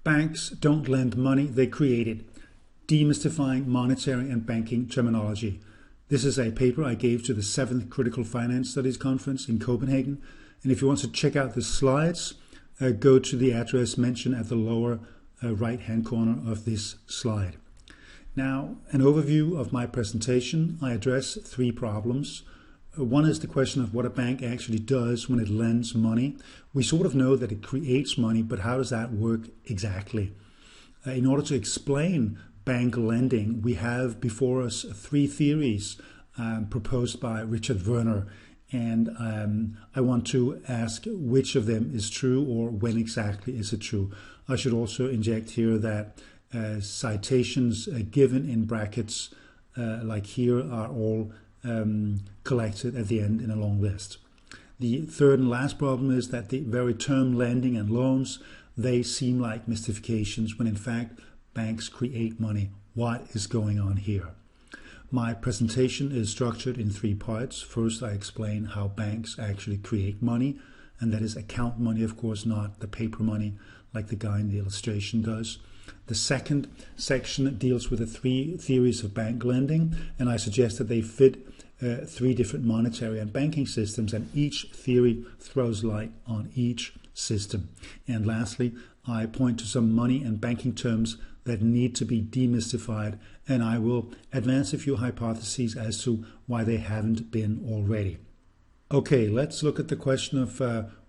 Banks don't lend money, they create it. Demystifying monetary and banking terminology. This is a paper I gave to the 7th Critical Finance Studies Conference in Copenhagen. And if you want to check out the slides, go to the address mentioned at the lower right-hand corner of this slide. Now, an overview of my presentation. I address 3 problems. One is the question of what a bank actually does when it lends money. We sort of know that it creates money, but how does that work exactly? In order to explain bank lending, we have before us 3 theories proposed by Richard Werner, and I want to ask which of them is true or when exactly is it true. I should also inject here that citations given in brackets like here are all collected at the end in a long list. The third and last problem is that the very term lending and loans, they seem like mystifications when in fact banks create money. What is going on here? My presentation is structured in 3 parts. First, I explain how banks actually create money, and that is account money, of course, not the paper money like the guy in the illustration does. The second section deals with the 3 theories of bank lending, and I suggest that they fit 3 different monetary and banking systems, and each theory throws light on each system. And lastly, I point to some money and banking terms that need to be demystified, and I will advance a few hypotheses as to why they haven't been already. Okay, let's look at the question of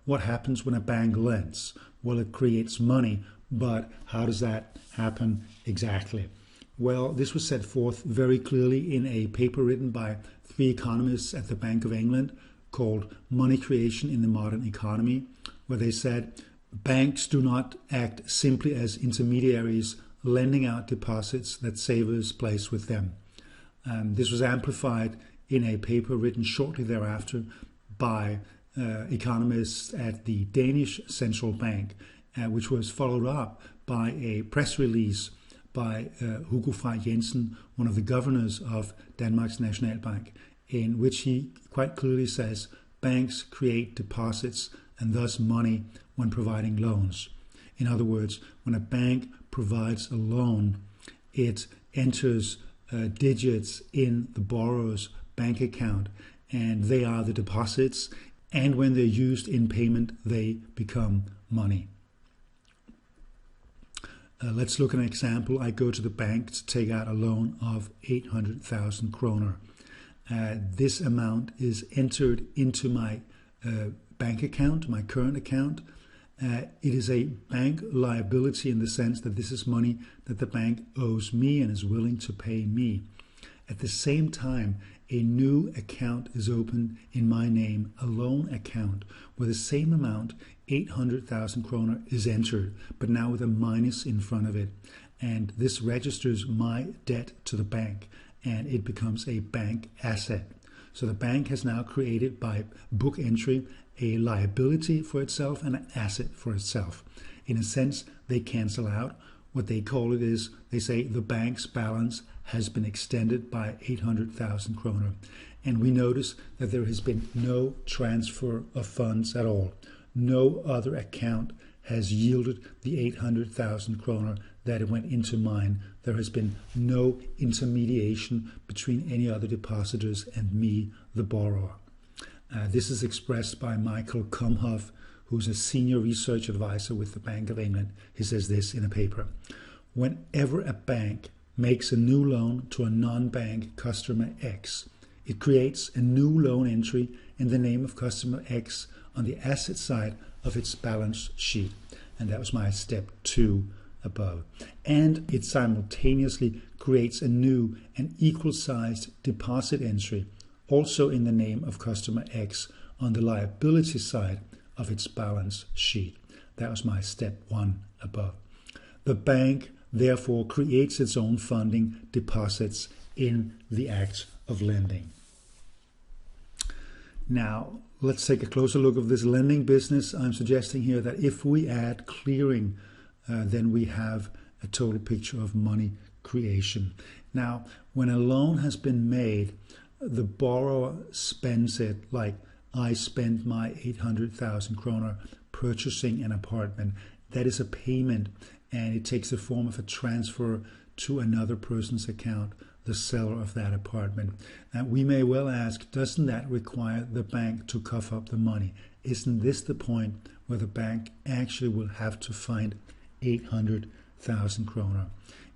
what happens when a bank lends. Well, it creates money, but how does that happen exactly? Well, this was set forth very clearly in a paper written by 3 economists at the Bank of England called Money Creation in the Modern Economy, where they said banks do not act simply as intermediaries lending out deposits that savers place with them. This was amplified in a paper written shortly thereafter by economists at the Danish Central Bank, which was followed up by a press release by Hugo Frey Jensen, one of the governors of Danmarks Nationalbank, in which he quite clearly says banks create deposits and thus money when providing loans. In other words, when a bank provides a loan, it enters digits in the borrower's bank account, and they are the deposits, and when they're used in payment, they become money. Let's look at an example. I go to the bank to take out a loan of 800,000 kroner. This amount is entered into my bank account, my current account. It is a bank liability in the sense that this is money that the bank owes me and is willing to pay me. At the same time, a new account is opened in my name, a loan account, where the same amount, 800,000 kroner, is entered, but now with a minus in front of it. And this registers my debt to the bank, and it becomes a bank asset. So the bank has now created by book entry a liability for itself and an asset for itself. In a sense, they cancel out. What they call it is, they say the bank's balance has been extended by 800,000 kroner. And we notice that there has been no transfer of funds at all. No other account has yielded the 800,000 kroner that it went into mine. There has been no intermediation between any other depositors and me, the borrower. This is expressed by Michael Kumhoff, who's a senior research advisor with the Bank of England. He says this in a paper: whenever a bank makes a new loan to a non-bank customer X, it creates a new loan entry in the name of customer X on the asset side of its balance sheet. And that was my step 2 above. And it simultaneously creates a new and equal-sized deposit entry, also in the name of customer X, on the liability side of its balance sheet. That was my step 1 above. The bank therefore creates its own funding deposits in the act of lending. Now, let's take a closer look at this lending business. I'm suggesting here that if we add clearing, then we have a total picture of money creation. Now, when a loan has been made, the borrower spends it like I spent my 800,000 kroner purchasing an apartment. That is a payment, and it takes the form of a transfer to another person's account, the seller of that apartment. Now, we may well ask, doesn't that require the bank to cough up the money? Isn't this the point where the bank actually will have to find 800,000 kroner?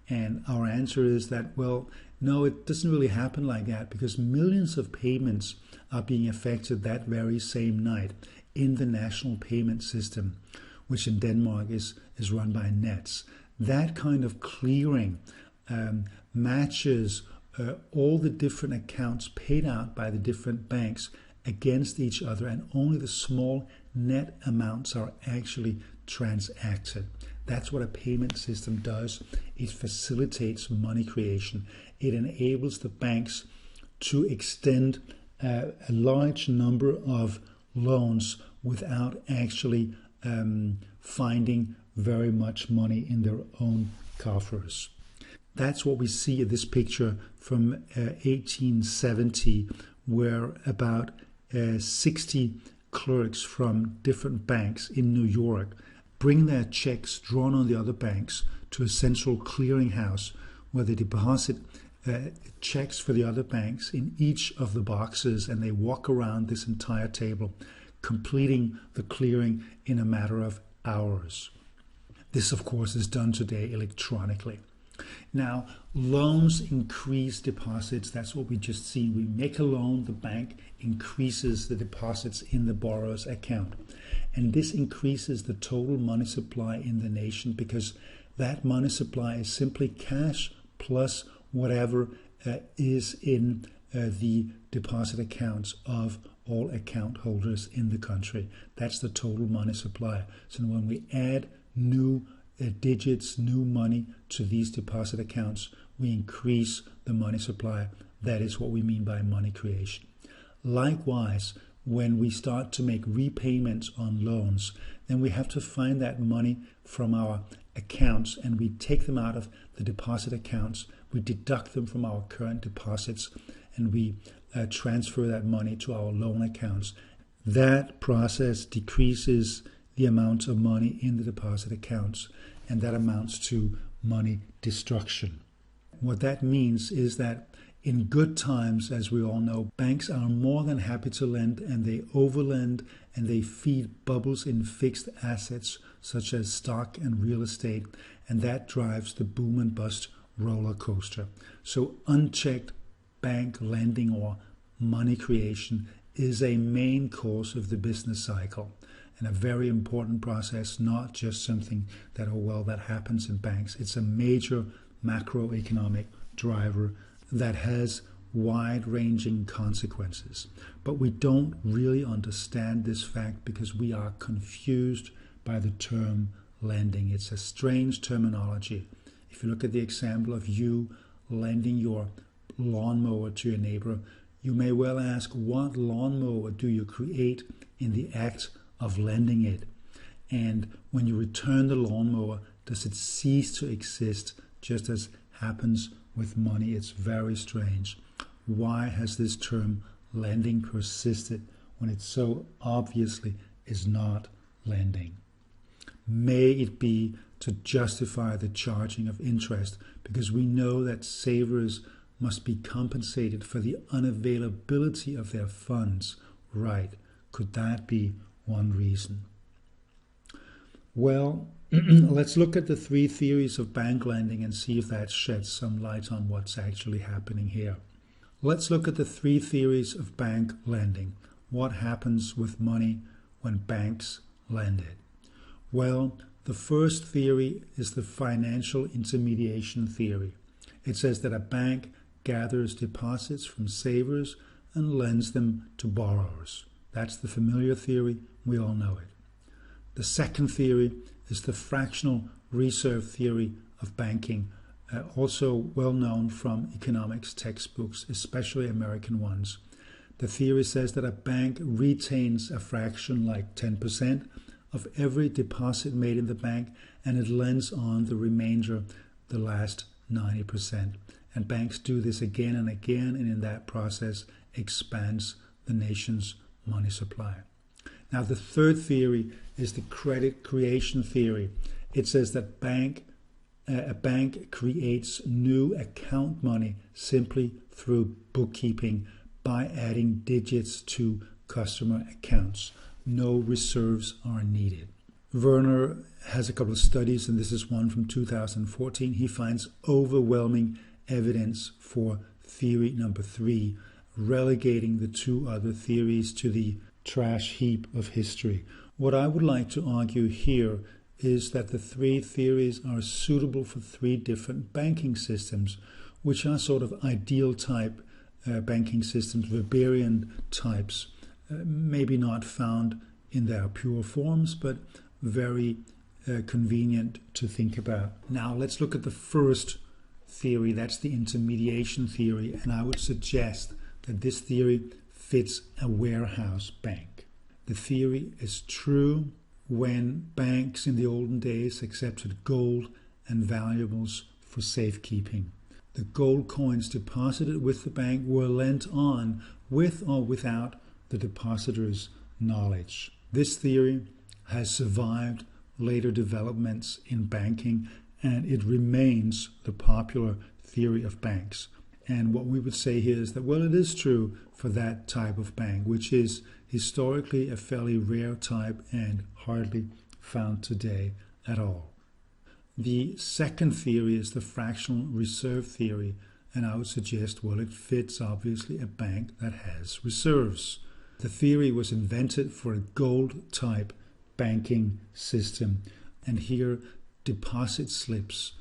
And our answer is that, well, no, it doesn't really happen like that, because millions of payments are being effected that very same night in the national payment system, which in Denmark is run by Nets. That kind of clearing matches all the different accounts paid out by the different banks against each other, and only the small net amounts are actually transacted. That's what a payment system does. It facilitates money creation. It enables the banks to extend a large number of loans without actually finding very much money in their own coffers. That's what we see in this picture from 1870, where about 60 clerks from different banks in New York bring their checks drawn on the other banks to a central clearinghouse where they deposit checks for the other banks in each of the boxes, and they walk around this entire table, completing the clearing in a matter of hours. This, of course, is done today electronically. Now, loans increase deposits. That's what we just seen. We make a loan, the bank increases the deposits in the borrower's account. And this increases the total money supply in the nation, because that money supply is simply cash plus whatever is in the deposit accounts of all account holders in the country. That's the total money supply. So when we add new digits, new money to these deposit accounts, we increase the money supply. That is what we mean by money creation. Likewise, when we start to make repayments on loans, then we have to find that money from our accounts, and we take them out of the deposit accounts, we deduct them from our current deposits, and we transfer that money to our loan accounts. That process decreases the amount of money in the deposit accounts, and that amounts to money destruction. What that means is that in good times, as we all know, banks are more than happy to lend, and they overlend, and they feed bubbles in fixed assets such as stock and real estate, and that drives the boom and bust roller coaster. So unchecked bank lending or money creation is a main course of the business cycle, and a very important process, not just something that, oh well, that happens in banks. It's a major macroeconomic driver that has wide-ranging consequences. But we don't really understand this fact because we are confused by the term lending. It's a strange terminology. If you look at the example of you lending your lawnmower to your neighbor, you may well ask, what lawnmower do you create in the act of lending it? And when you return the lawnmower, does it cease to exist, just as happens with money? It's very strange. Why has this term lending persisted when it so obviously is not lending? May it be to justify the charging of interest, because we know that savers must be compensated for the unavailability of their funds. Right. Could that be one reason? Well, let's look at the three theories of bank lending and see if that sheds some light on what's actually happening here. Let's look at the three theories of bank lending. What happens with money when banks lend it? Well, the first theory is the financial intermediation theory. It says that a bank gathers deposits from savers and lends them to borrowers. That's the familiar theory. We all know it. The second theory is the fractional reserve theory of banking, also well known from economics textbooks, especially American ones. The theory says that a bank retains a fraction like 10% of every deposit made in the bank, and it lends on the remainder, the last 90%. And banks do this again and again, and in that process expands the nation's money supply. Now, the third theory is the credit creation theory, It says that a bank creates new account money simply through bookkeeping by adding digits to customer accounts. No reserves are needed. Werner has a couple of studies, and this is one from 2014. He finds overwhelming evidence for theory number 3, relegating the 2 other theories to the trash heap of history. What I would like to argue here is that the 3 theories are suitable for 3 different banking systems, which are sort of ideal type banking systems, Weberian types, maybe not found in their pure forms, but very convenient to think about. Now let's look at the first theory. That's the intermediation theory, and I would suggest that this theory fits a warehouse bank. The theory is true when banks in the olden days accepted gold and valuables for safekeeping. The gold coins deposited with the bank were lent on with or without the depositor's knowledge. This theory has survived later developments in banking, and it remains the popular theory of banks. And what we would say here is that, well, it is true for that type of bank, which is historically a fairly rare type and hardly found today at all. The second theory is the fractional reserve theory, and I would suggest, well, it fits obviously a bank that has reserves. The theory was invented for a gold type banking system, and here deposit slips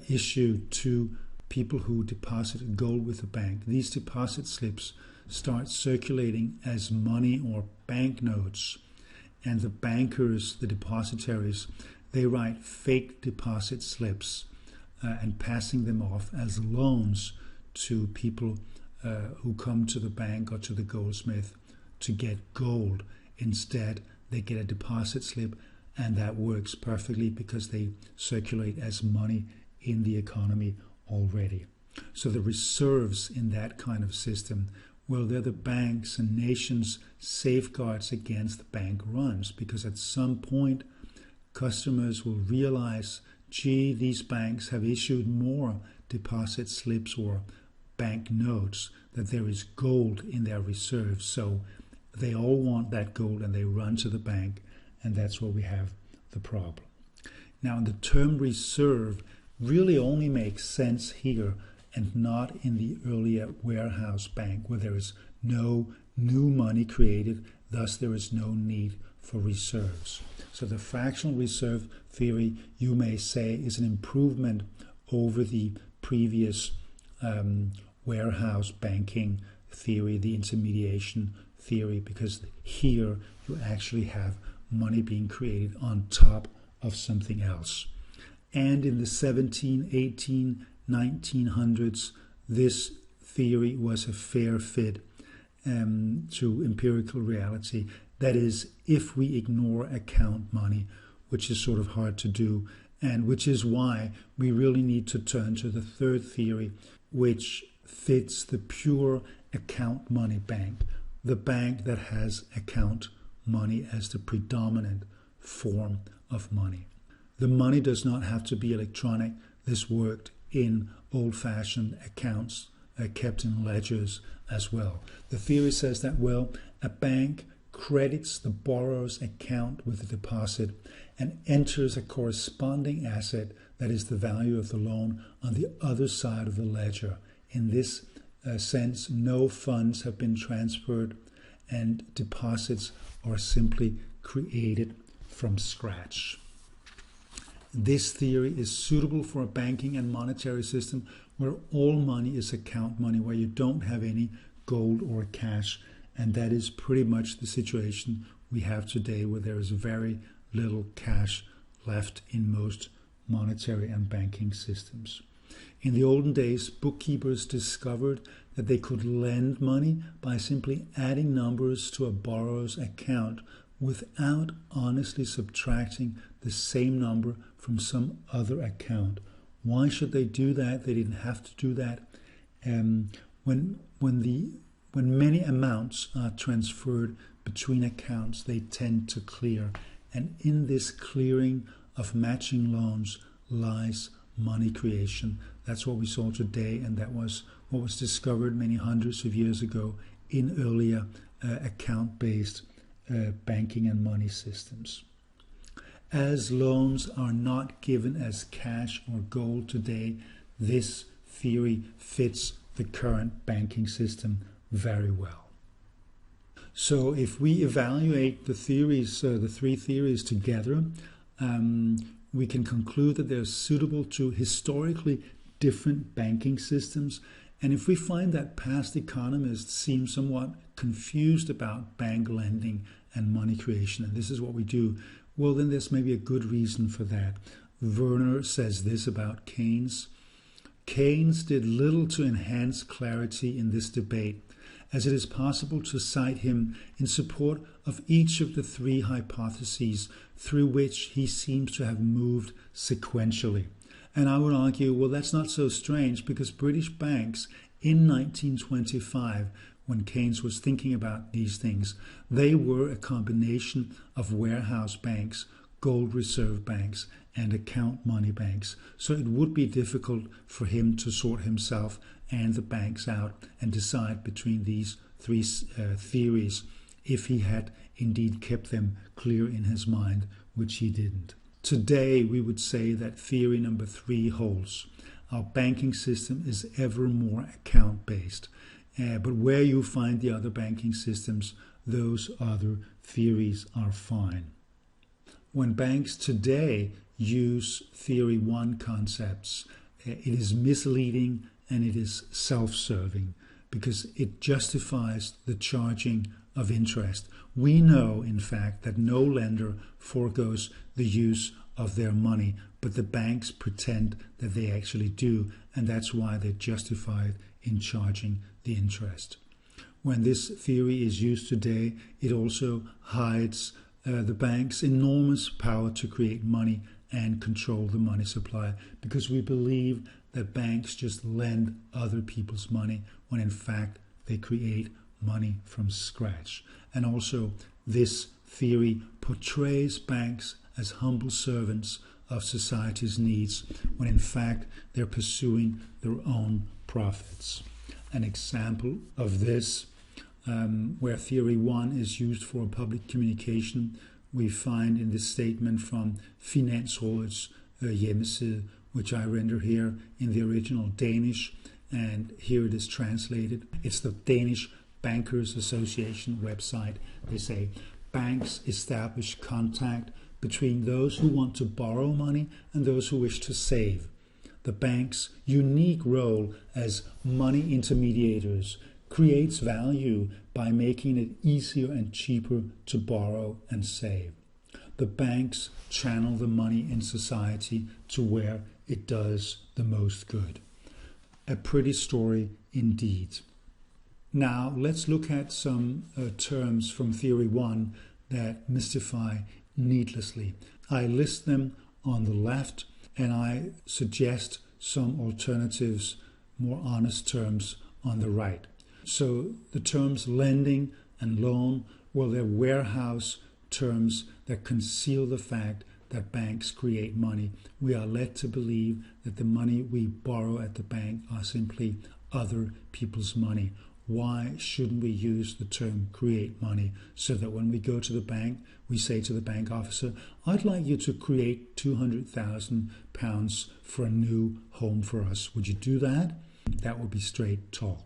issued to people who deposited gold with the bank. These deposit slips start circulating as money or banknotes, and the bankers, the depositaries, they write fake deposit slips and passing them off as loans to people who come to the bank or to the goldsmith to get gold. Instead, they get a deposit slip, and that works perfectly because they circulate as money in the economy already. So the reserves in that kind of system, well, they're the banks and nations' safeguards against bank runs, because at some point customers will realize, gee, these banks have issued more deposit slips or bank notes, that there is gold in their reserves. So they all want that gold and they run to the bank, and that's where we have the problem. Now, the term reserve really only makes sense here and not in the earlier warehouse bank, where there is no new money created, thus there is no need for reserves. So the fractional reserve theory, you may say, is an improvement over the previous warehouse banking theory, the intermediation theory, because here you actually have money being created on top of something else. And in the 17, 18, 1900s, this theory was a fair fit to empirical reality. That is, if we ignore account money, which is sort of hard to do, and which is why we really need to turn to the third theory, which fits the pure account money bank, the bank that has account money as the predominant form of money. The money does not have to be electronic. This worked in old-fashioned accounts kept in ledgers as well. The theory says that, well, a bank credits the borrower's account with a deposit and enters a corresponding asset, that is the value of the loan, on the other side of the ledger. In this sense, no funds have been transferred and deposits are simply created from scratch. This theory is suitable for a banking and monetary system where all money is account money, where you don't have any gold or cash. And that is pretty much the situation we have today, where there is very little cash left in most monetary and banking systems. In the olden days, bookkeepers discovered that they could lend money by simply adding numbers to a borrower's account without honestly subtracting the same number from some other account. Why should they do that? They didn't have to do that. When many amounts are transferred between accounts, they tend to clear. And in this clearing of matching loans lies money creation. That's what we saw today, and that was what was discovered many hundreds of years ago in earlier account-based banking and money systems. As loans are not given as cash or gold today, this theory fits the current banking system very well. So if we evaluate the theories, the three theories together, we can conclude that they're suitable to historically different banking systems. And if we find that past economists seem somewhat confused about bank lending and money creation, and this is what we do, well, then there's maybe a good reason for that. Werner says this about Keynes. Keynes did little to enhance clarity in this debate, as it is possible to cite him in support of each of the three hypotheses through which he seems to have moved sequentially. And I would argue, well, that's not so strange, because British banks in 1925, when Keynes was thinking about these things, they were a combination of warehouse banks, gold reserve banks, and account money banks. So it would be difficult for him to sort himself and the banks out and decide between these three theories if he had indeed kept them clear in his mind, which he didn't. Today, we would say that theory number 3 holds. Our banking system is ever more account-based. But where you find the other banking systems, those other theories are fine. When banks today use theory 1 concepts, it is misleading and it is self-serving, because it justifies the charging of interest. We know, in fact, that no lender forgoes the use of their money, but the banks pretend that they actually do, and that's why they're justified in charging the interest. When this theory is used today, it also hides the bank's enormous power to create money and control the money supply, because we believe that banks just lend other people's money when in fact they create money from scratch. And also, this theory portrays banks as humble servants of society's needs when in fact they're pursuing their own profits. An example of this, where theory 1 is used for public communication, we find in this statement from Finansrådets hjemmeside, which I render here in the original Danish, and here it is translated. It's the Danish Bankers Association website. They say, banks establish contact between those who want to borrow money and those who wish to save. The bank's unique role as money intermediators creates value by making it easier and cheaper to borrow and save. The banks channel the money in society to where it does the most good. A pretty story indeed. Now let's look at some terms from theory 1 that mystify needlessly. I list them on the left, and I suggest some alternatives, more honest terms on the right. So the terms lending and loan, well, they're warehouse terms that conceal the fact that banks create money. We are led to believe that the money we borrow at the bank are simply other people's money. Why shouldn't we use the term create money, so that when we go to the bank, we say to the bank officer, I'd like you to create £200,000 for a new home for us. Would you do that? That would be straight talk.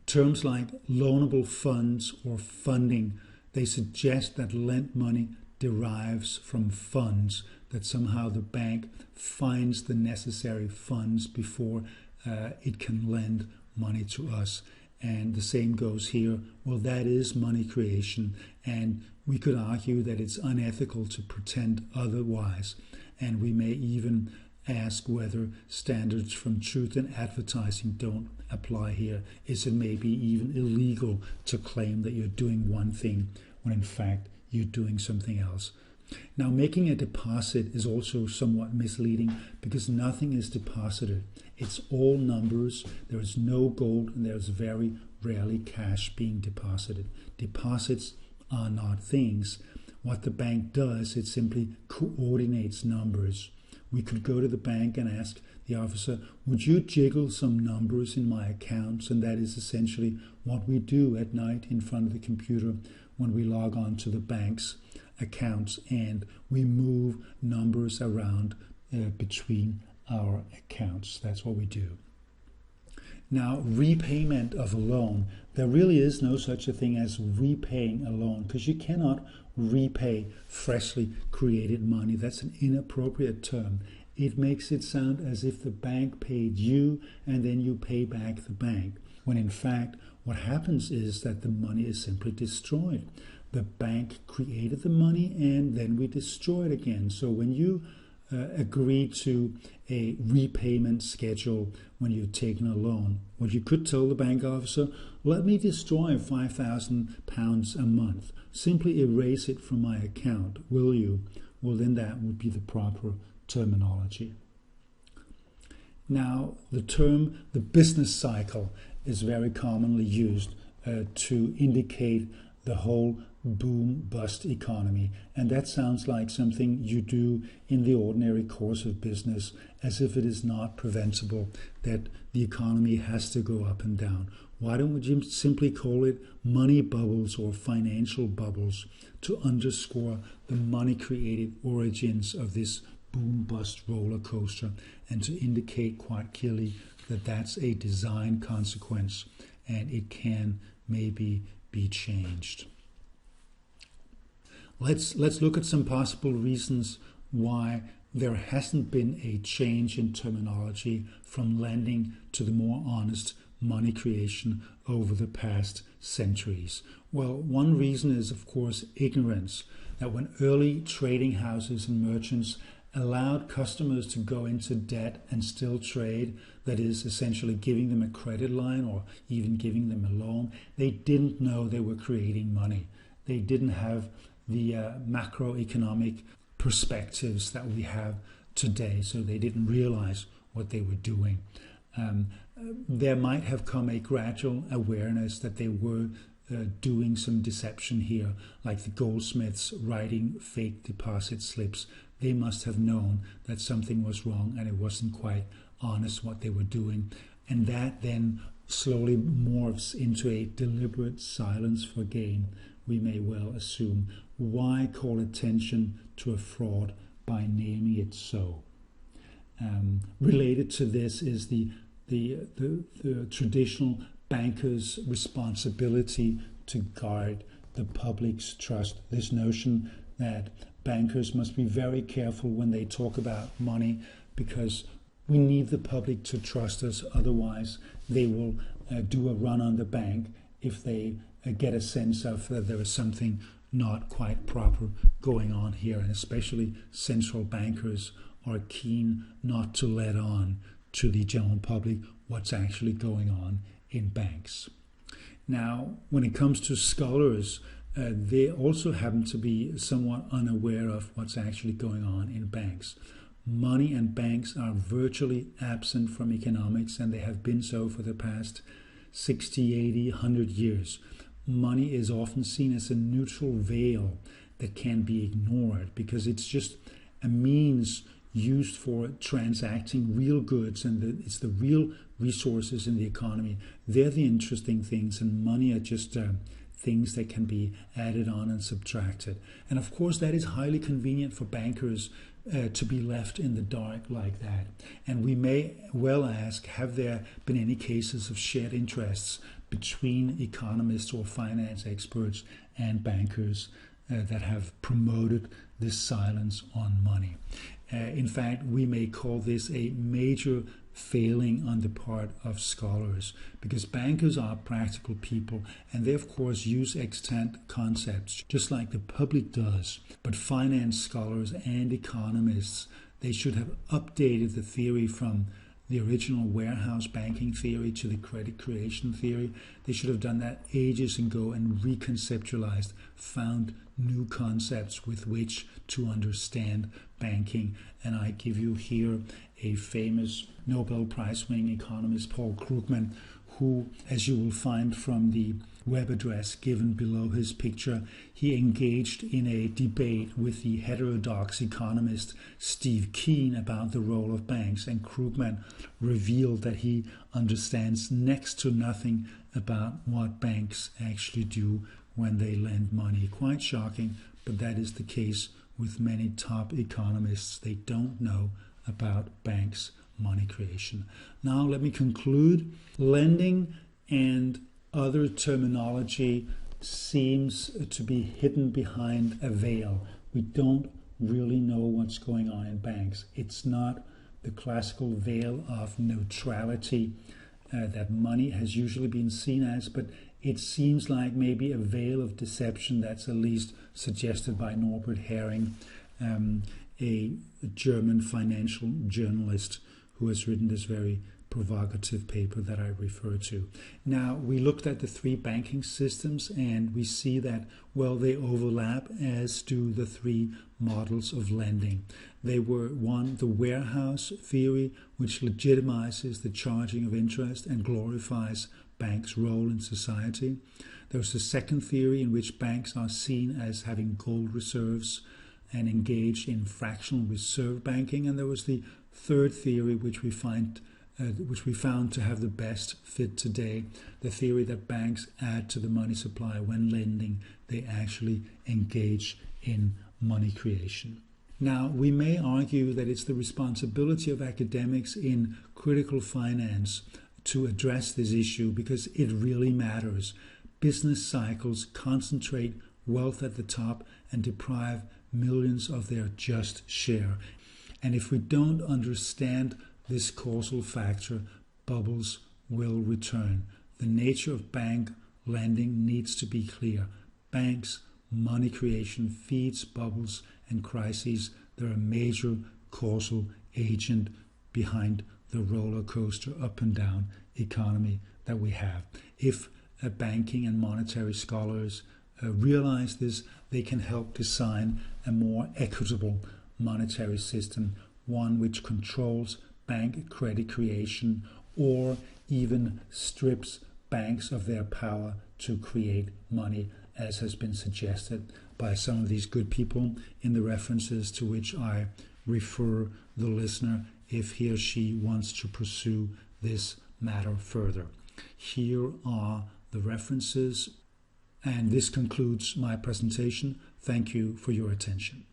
Terms like loanable funds or funding, they suggest that lent money derives from funds, that somehow the bank finds the necessary funds before it can lend money to us. And the same goes here. Well, that is money creation, and we could argue that it's unethical to pretend otherwise. And we may even ask whether standards from truth in advertising don't apply here. Is it maybe even illegal to claim that you're doing one thing when in fact you're doing something else? Now, making a deposit is also somewhat misleading, because nothing is deposited. It's all numbers. There is no gold, and there's very rarely cash being deposited. Deposits are not things. What the bank does, it simply coordinates numbers. We could go to the bank and ask the officer, would you jiggle some numbers in my accounts? And that is essentially what we do at night in front of the computer when we log on to the bank's accounts, and we move numbers around between our accounts. That's what we do. Now, repayment of a loan. There really is no such a thing as repaying a loan, because you cannot repay freshly created money. That's an inappropriate term. It makes it sound as if the bank paid you and then you pay back the bank, when in fact what happens is that the money is simply destroyed. The bank created the money and then we destroy it again. So when you agree to a repayment schedule when you've taken a loan, what you could tell the bank officer, let me destroy £5,000 a month. Simply erase it from my account, will you? Well, then that would be the proper terminology. Now, the term the business cycle is very commonly used to indicate the whole boom-bust economy. And that sounds like something you do in the ordinary course of business, as if it is not preventable that the economy has to go up and down. Why don't we simply call it money bubbles or financial bubbles to underscore the money-created origins of this boom-bust roller coaster, and to indicate quite clearly that that's a design consequence and it can maybe be changed. Let's look at some possible reasons why there hasn't been a change in terminology from lending to the more honest money creation over the past centuries. Well, one reason is, of course, ignorance. That when early trading houses and merchants allowed customers to go into debt and still trade, that is essentially giving them a credit line or even giving them a loan, they didn't know they were creating money. They didn't have the macroeconomic perspectives that we have today, so they didn't realize what they were doing. There might have come a gradual awareness that they were doing some deception here, like the goldsmiths writing fake deposit slips. They must have known that something was wrong and it wasn't quite honest what they were doing. And that then slowly morphs into a deliberate silence for gain, we may well assume. Why call attention to a fraud by naming it so? Related to this is the traditional banker's responsibility to guard the public's trust. This notion that bankers must be very careful when they talk about money, because we need the public to trust us, otherwise they will do a run on the bank if they get a sense of that there is something not quite proper going on here. And especially central bankers are keen not to let on to the general public what's actually going on in banks. Now, when it comes to scholars, they also happen to be somewhat unaware of what's actually going on in banks. Money and banks are virtually absent from economics, and they have been so for the past 60, 80, 100 years. Money is often seen as a neutral veil that can be ignored because it's just a means used for transacting real goods, and it's the real resources in the economy. They're the interesting things, and money are just things that can be added on and subtracted. And of course, that is highly convenient for bankers to be left in the dark like that. And we may well ask, have there been any cases of shared interests between economists or finance experts and bankers that have promoted this silence on money? In fact, we may call this a major failing on the part of scholars, because bankers are practical people and they of course use extant concepts just like the public does. But finance scholars and economists, they should have updated the theory from the original warehouse banking theory to the credit creation theory. They should have done that ages ago and reconceptualized, found new concepts with which to understand banking. And I give you here a famous Nobel Prize winning economist, Paul Krugman, who, as you will find from the web address given below his picture, he engaged in a debate with the heterodox economist Steve Keen about the role of banks, and Krugman revealed that he understands next to nothing about what banks actually do when they lend money. Quite shocking, but that is the case with many top economists. They don't know about banks' money creation. Now let me conclude. Lending and other terminology seems to be hidden behind a veil. We don't really know what's going on in banks. It's not the classical veil of neutrality that money has usually been seen as, but it seems like maybe a veil of deception that's at least suggested by Norbert Herring, a German financial journalist who has written this very provocative paper that I refer to. Now, we looked at the three banking systems and we see that, well, they overlap, as do the three models of lending. They were, one, the warehouse theory, which legitimizes the charging of interest and glorifies banks' role in society. There was the second theory, in which banks are seen as having gold reserves and engaged in fractional reserve banking. And there was the third theory, which we found to have the best fit today, the theory that banks add to the money supply when lending. They actually engage in money creation. Now, we may argue that it's the responsibility of academics in critical finance to address this issue because it really matters. Business cycles concentrate wealth at the top and deprive millions of their just share. And if we don't understand this causal factor, bubbles will return. The nature of bank lending needs to be clear. Banks' money creation feeds bubbles and crises. They're a major causal agent behind the roller coaster up and down economy that we have. If banking and monetary scholars realize this, they can help design a more equitable monetary system, one which controls bank credit creation or even strips banks of their power to create money, as has been suggested by some of these good people in the references to which I refer the listener if he or she wants to pursue this matter further. Here are the references, and this concludes my presentation. Thank you for your attention.